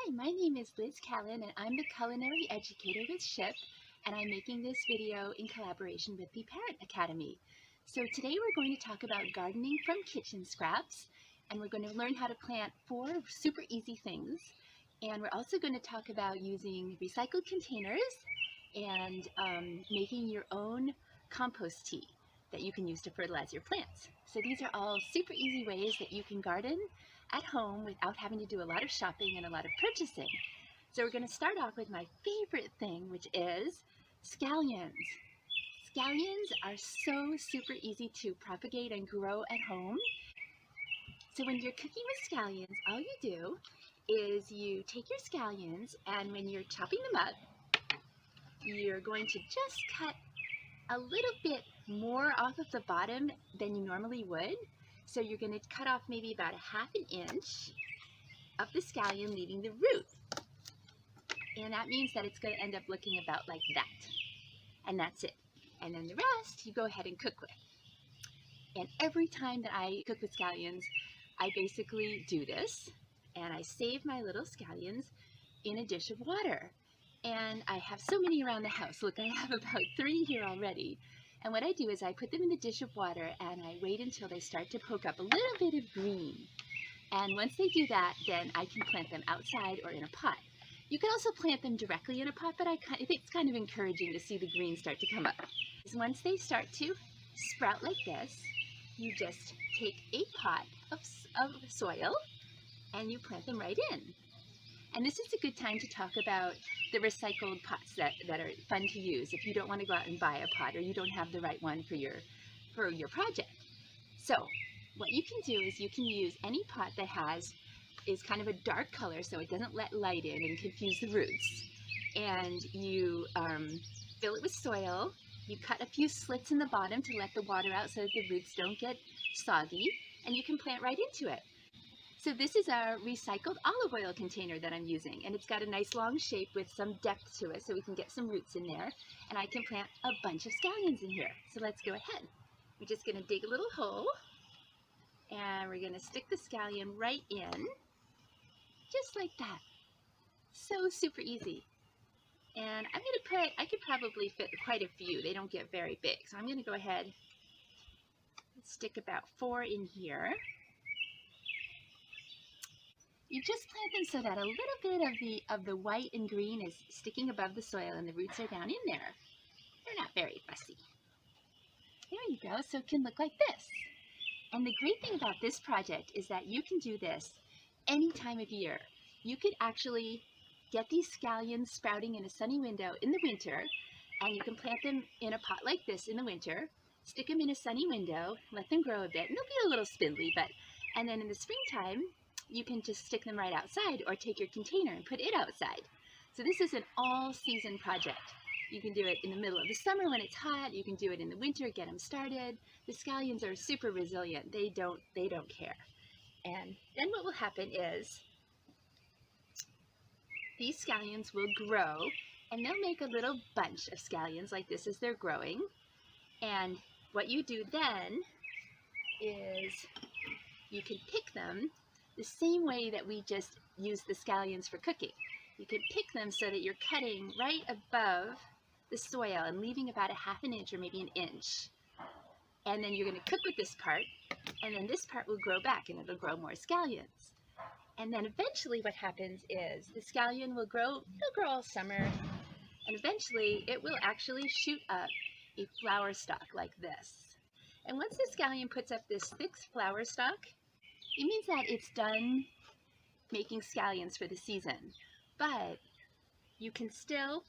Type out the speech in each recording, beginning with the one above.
Hi, my name is Liz Callan and I'm the culinary educator with SHIP, and I'm making this video in collaboration with the Parent Academy. So today we're going to talk about gardening from kitchen scraps, and we're going to learn how to plant 4 super easy things. And we're also going to talk about using recycled containers and making your own compost tea that you can use to fertilize your plants. So these are all super easy ways that you can garden at home without having to do a lot of shopping and a lot of purchasing. So we're going to start off with my favorite thing, which is scallions. Scallions are so super easy to propagate and grow at home. So when you're cooking with scallions, all you do is you take your scallions, and when you're chopping them up, you're going to just cut a little bit more off of the bottom than you normally would. So you're going to cut off maybe about a ½ inch of the scallion, leaving the root. And that means that it's going to end up looking about like that. And that's it. And then the rest you go ahead and cook with. And every time that I cook with scallions, I basically do this, and I save my little scallions in a dish of water. And I have so many around the house. Look, I have about 3 here already. And what I do is I put them in the dish of water and I wait until they start to poke up a little bit of green. And once they do that, then I can plant them outside or in a pot. You can also plant them directly in a pot, but I think it's kind of encouraging to see the green start to come up. Once they start to sprout like this, you just take a pot of soil and you plant them right in. And this is a good time to talk about the recycled pots that are fun to use if you don't want to go out and buy a pot or you don't have the right one for your project. So what you can do is you can use any pot that is kind of a dark color so it doesn't let light in and confuse the roots. And you fill it with soil. You cut a few slits in the bottom to let the water out so that the roots don't get soggy, and you can plant right into it. So this is our recycled olive oil container that I'm using, and it's got a nice long shape with some depth to it so we can get some roots in there, and I can plant a bunch of scallions in here. So let's go ahead. We're just going to dig a little hole, and we're going to stick the scallion right in, just like that. So super easy. And I could probably fit quite a few. They don't get very big, so I'm going to go ahead and stick about 4 in here. You just plant them so that a little bit of the white and green is sticking above the soil and the roots are down in there. They're not very fussy. There you go, so it can look like this. And the great thing about this project is that you can do this any time of year. You could actually get these scallions sprouting in a sunny window in the winter, and you can plant them in a pot like this in the winter, stick them in a sunny window, let them grow a bit, and they'll be a little spindly, and then in the springtime, you can just stick them right outside or take your container and put it outside. So this is an all-season project. You can do it in the middle of the summer when it's hot. You can do it in the winter, get them started. The scallions are super resilient. They don't care. And then what will happen is these scallions will grow, and they'll make a little bunch of scallions like this as they're growing. And what you do then is you can pick them the same way that we just used the scallions for cooking. You can pick them so that you're cutting right above the soil and leaving about a ½ inch or maybe an inch. And then you're going to cook with this part, and then this part will grow back and it'll grow more scallions. And then eventually what happens is the scallion will grow, it'll grow all summer, and eventually it will actually shoot up a flower stalk like this. And once the scallion puts up this thick flower stalk, it means that it's done making scallions for the season. But you can still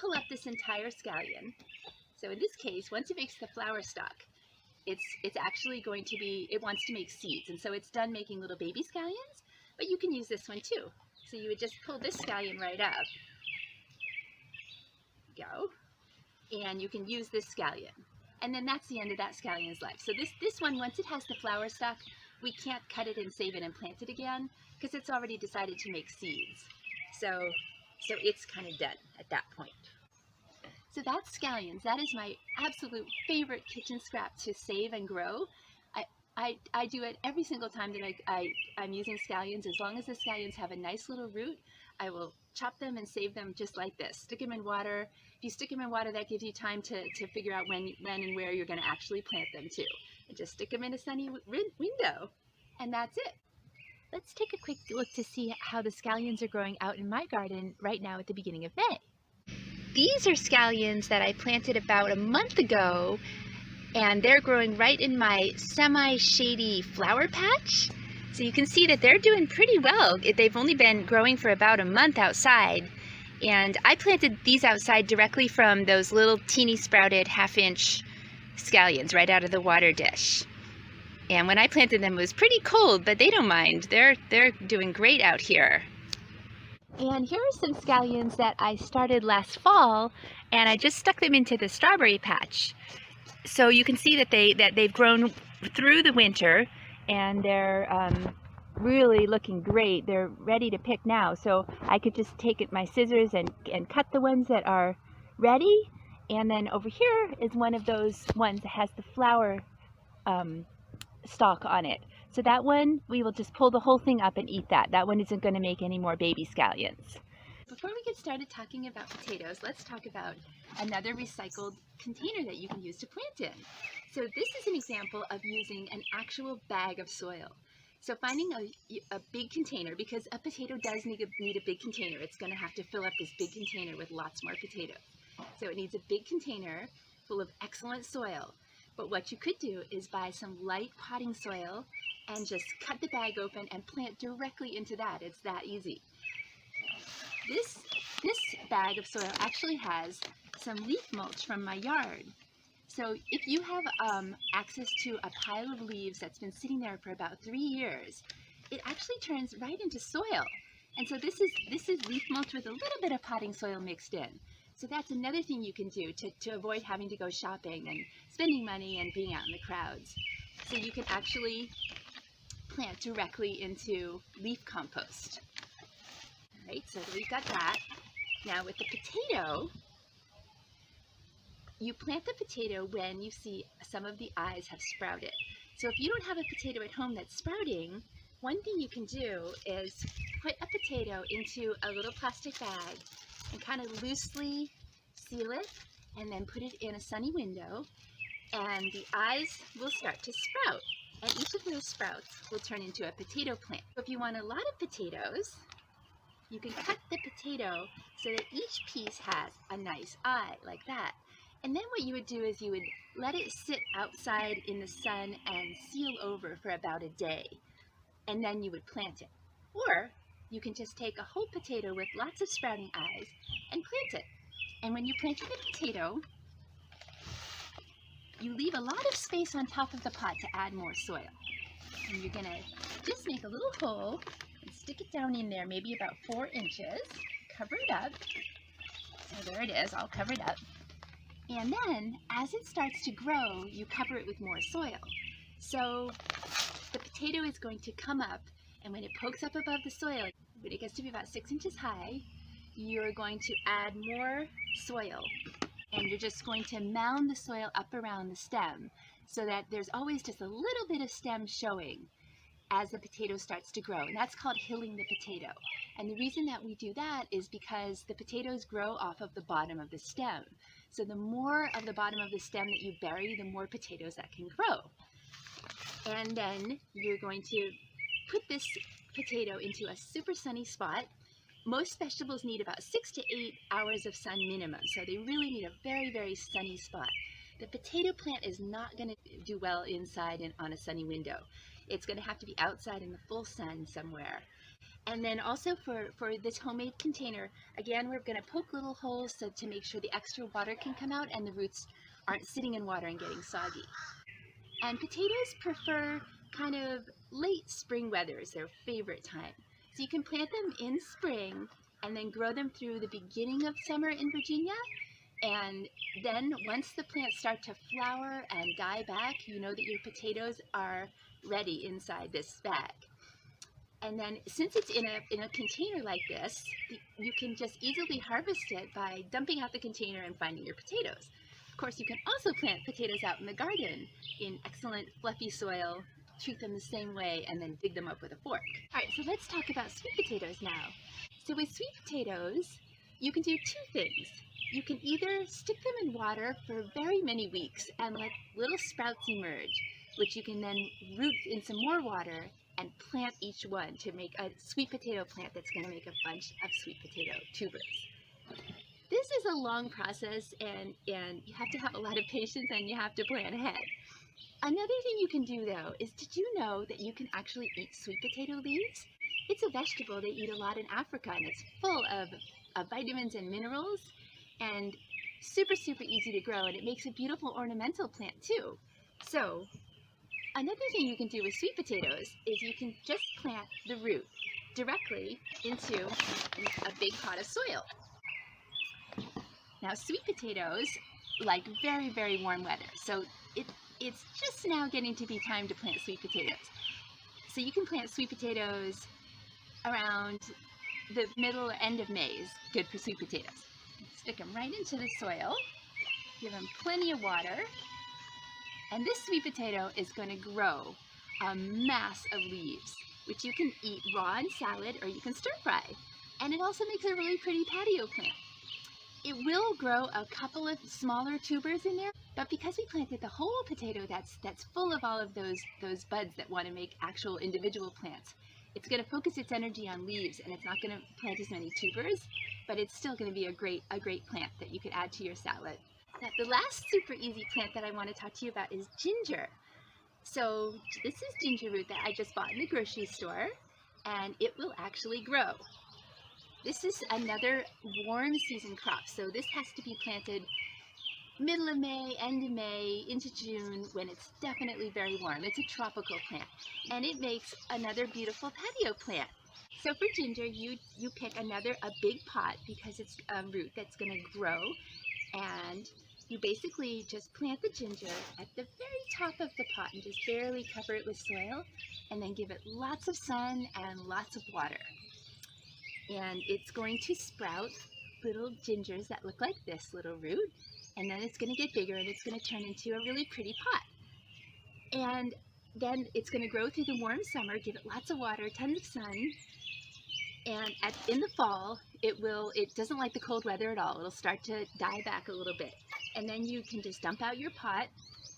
pull up this entire scallion. So in this case, once it makes the flower stalk, it's actually going to be, it wants to make seeds, and so it's done making little baby scallions, but you can use this one too. So you would just pull this scallion right up, and you can use this scallion. And then that's the end of that scallion's life. So this one, once it has the flower stalk, we can't cut it and save it and plant it again because it's already decided to make seeds. So it's kind of done at that point. So that's scallions. That is my absolute favorite kitchen scrap to save and grow. I do it every single time that I'm using scallions. As long as the scallions have a nice little root, I will chop them and save them just like this. Stick them in water. If you stick them in water, that gives you time to figure out when and where you're going to actually plant them too. And just stick them in a sunny window, and that's it. Let's take a quick look to see how the scallions are growing out in my garden right now at the beginning of May. These are scallions that I planted about a month ago, and they're growing right in my semi-shady flower patch. So you can see that they're doing pretty well. They've only been growing for about a month outside, and I planted these outside directly from those little teeny sprouted half-inch scallions right out of the water dish. And when I planted them, it was pretty cold, but they don't mind. They're doing great out here. And here are some scallions that I started last fall, and I just stuck them into the strawberry patch. So you can see that they've grown through the winter, and they're really looking great. They're ready to pick now. So I could just take my scissors and cut the ones that are ready. And then over here is one of those ones that has the flower stalk on it. So that one, we will just pull the whole thing up and eat that. That one isn't going to make any more baby scallions. Before we get started talking about potatoes, let's talk about another recycled container that you can use to plant in. So this is an example of using an actual bag of soil. So finding a big container, because a potato does need a big container. It's going to have to fill up this big container with lots more potatoes. So it needs a big container full of excellent soil. But what you could do is buy some light potting soil and just cut the bag open and plant directly into that. It's that easy. This bag of soil actually has some leaf mulch from my yard. So if you have access to a pile of leaves that's been sitting there for about 3 years, it actually turns right into soil. And so this is leaf mulch with a little bit of potting soil mixed in. So that's another thing you can do to avoid having to go shopping and spending money and being out in the crowds. So you can actually plant directly into leaf compost. Right, so we've got that. Now with the potato, you plant the potato when you see some of the eyes have sprouted. So if you don't have a potato at home that's sprouting, one thing you can do is put a potato into a little plastic bag and kind of loosely seal it, and then put it in a sunny window, and the eyes will start to sprout. And each of those sprouts will turn into a potato plant. So if you want a lot of potatoes, you can cut the potato so that each piece has a nice eye, like that. And then what you would do is you would let it sit outside in the sun and seal over for about a day. And then you would plant it. Or you can just take a whole potato with lots of sprouting eyes and plant it. And when you plant the potato, you leave a lot of space on top of the pot to add more soil. And you're going to just make a little hole and stick it down in there, maybe about 4 inches. Cover it up. So there it is, all covered up. And then, as it starts to grow, you cover it with more soil. So the potato is going to come up, and when it pokes up above the soil, when it gets to be about 6 inches high, you're going to add more soil. And you're just going to mound the soil up around the stem so that there's always just a little bit of stem showing as the potato starts to grow. And that's called hilling the potato. And the reason that we do that is because the potatoes grow off of the bottom of the stem. So the more of the bottom of the stem that you bury, the more potatoes that can grow. And then you're going to put this potato into a super sunny spot. Most vegetables need about 6 to 8 hours of sun minimum, so they really need a very, very sunny spot. The potato plant is not going to do well inside and on a sunny window. It's going to have to be outside in the full sun somewhere. And then also for this homemade container, again, we're going to poke little holes so to make sure the extra water can come out and the roots aren't sitting in water and getting soggy. And potatoes prefer kind of late spring weather is their favorite time. So you can plant them in spring and then grow them through the beginning of summer in Virginia. And then once the plants start to flower and die back, you know that your potatoes are ready inside this bag. And then since it's in a container like this, you can just easily harvest it by dumping out the container and finding your potatoes. Of course, you can also plant potatoes out in the garden in excellent fluffy soil treat them the same way and then dig them up with a fork. All right, so let's talk about sweet potatoes now. So with sweet potatoes, you can do two things. You can either stick them in water for very many weeks and let little sprouts emerge, which you can then root in some more water and plant each one to make a sweet potato plant that's going to make a bunch of sweet potato tubers. This is a long process, and you have to have a lot of patience and you have to plan ahead. Another thing you can do though is, did you know that you can actually eat sweet potato leaves? It's a vegetable they eat a lot in Africa, and it's full of vitamins and minerals and super easy to grow, and it makes a beautiful ornamental plant too. So another thing you can do with sweet potatoes is you can just plant the root directly into a big pot of soil. Now sweet potatoes like very warm weather, so it's just now getting to be time to plant sweet potatoes. So you can plant sweet potatoes around the middle or end of May is good for sweet potatoes. Stick them right into the soil, give them plenty of water, and this sweet potato is going to grow a mass of leaves, which you can eat raw in salad or you can stir fry. And it also makes a really pretty patio plant. It will grow a couple of smaller tubers in there, but because we planted the whole potato that's full of all of those buds that want to make actual individual plants, it's going to focus its energy on leaves, and it's not going to plant as many tubers, but it's still going to be a great plant that you could add to your salad. Now, the last super easy plant that I want to talk to you about is ginger. So this is ginger root that I just bought in the grocery store, and it will actually grow. This is another warm season crop, so this has to be planted middle of May, end of May, into June, when it's definitely very warm. It's a tropical plant, and it makes another beautiful patio plant. So for ginger, you pick a big pot, because it's a root that's going to grow, and you basically just plant the ginger at the very top of the pot and just barely cover it with soil, and then give it lots of sun and lots of water. And it's going to sprout little gingers that look like this little root, and then it's going to get bigger and it's going to turn into a really pretty pot. And then it's going to grow through the warm summer, give it lots of water, tons of sun, and in the fall it doesn't like the cold weather at all. It'll start to die back a little bit, and then you can just dump out your pot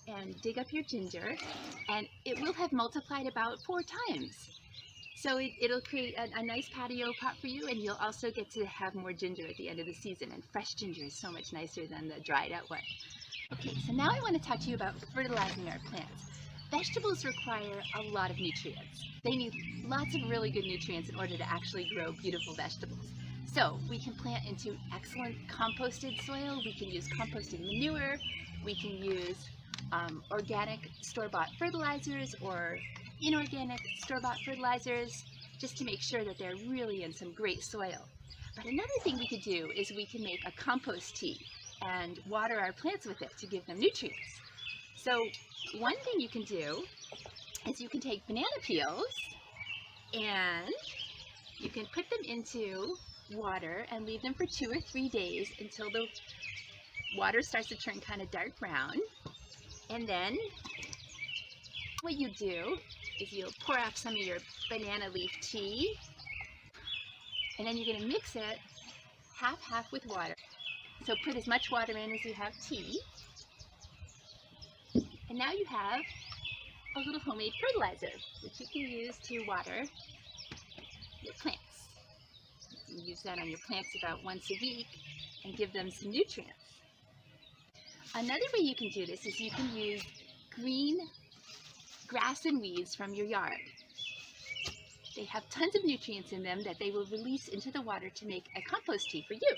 and dig up your ginger, and it will have multiplied about 4 times. So it'll create a nice patio pot for you, and you'll also get to have more ginger at the end of the season, and fresh ginger is so much nicer than the dried out one. Okay, so now I want to talk to you about fertilizing our plants. Vegetables require a lot of nutrients. They need lots of really good nutrients in order to actually grow beautiful vegetables. So we can plant into excellent composted soil, we can use composted manure, we can use organic store-bought fertilizers or inorganic store-bought fertilizers, just to make sure that they're really in some great soil. But another thing we could do is we can make a compost tea and water our plants with it to give them nutrients. So one thing you can do is you can take banana peels and you can put them into water and leave them for 2 or 3 days until the water starts to turn kind of dark brown. And then what you do is you'll pour off some of your banana leaf tea, and then you're going to mix it half with water. So put as much water in as you have tea, and now you have a little homemade fertilizer, which you can use to water your plants. You can use that on your plants about once a week and give them some nutrients. Another way you can do this is you can use green grass and weeds from your yard. They have tons of nutrients in them that they will release into the water to make a compost tea for you.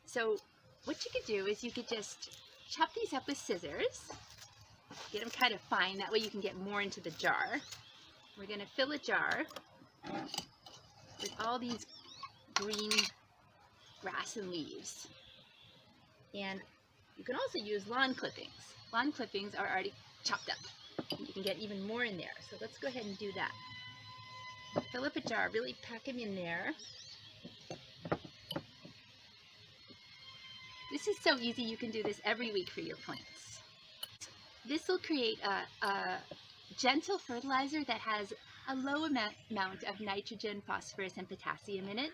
So what you could do is you could just chop these up with scissors, get them kind of fine, that way you can get more into the jar. We're going to fill a jar with all these green grass and leaves. And you can also use lawn clippings. Lawn clippings are already chopped up. You can get even more in there. So let's go ahead and do that. Fill up a jar, really pack them in there. This is so easy, you can do this every week for your plants. This will create a gentle fertilizer that has a low amount of nitrogen, phosphorus, and potassium in it.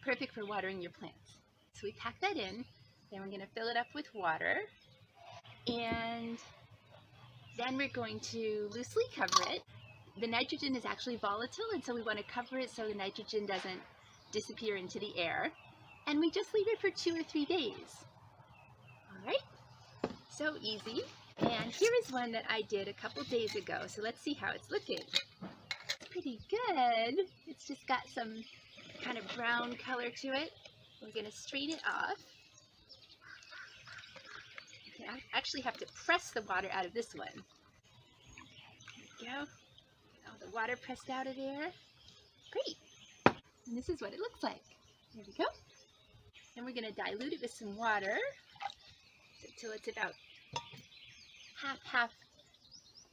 Perfect for watering your plants. So we pack that in, then we're going to fill it up with water, and then we're going to loosely cover it. The nitrogen is actually volatile, and so we want to cover it so the nitrogen doesn't disappear into the air. And we just leave it for 2 or 3 days. All right, so easy. And here is one that I did a couple days ago, so let's see how it's looking. It's pretty good. It's just got some kind of brown color to it. We're going to strain it off. Okay, I actually have to press the water out of this one. There we go. All the water pressed out of there. Great. And this is what it looks like. There we go. And we're going to dilute it with some water until it's about half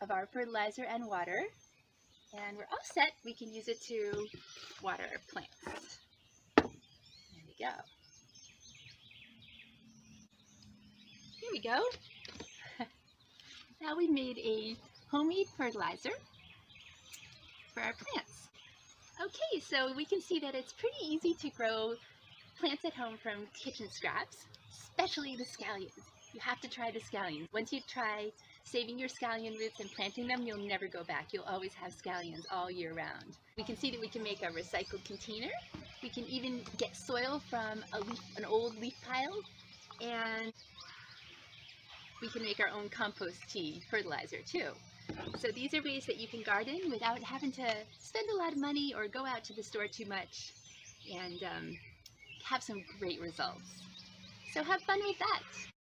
of our fertilizer and water. And we're all set. We can use it to water our plants. There we go. Here we go. Now we made a homemade fertilizer for our plants. Okay, so we can see that it's pretty easy to grow plants at home from kitchen scraps, especially the scallions. You have to try the scallions. Once you try saving your scallion roots and planting them, you'll never go back. You'll always have scallions all year round. We can see that we can make a recycled container. We can even get soil from an old leaf pile, and we can make our own compost tea fertilizer too. So these are ways that you can garden without having to spend a lot of money or go out to the store too much, and have some great results. So have fun with that.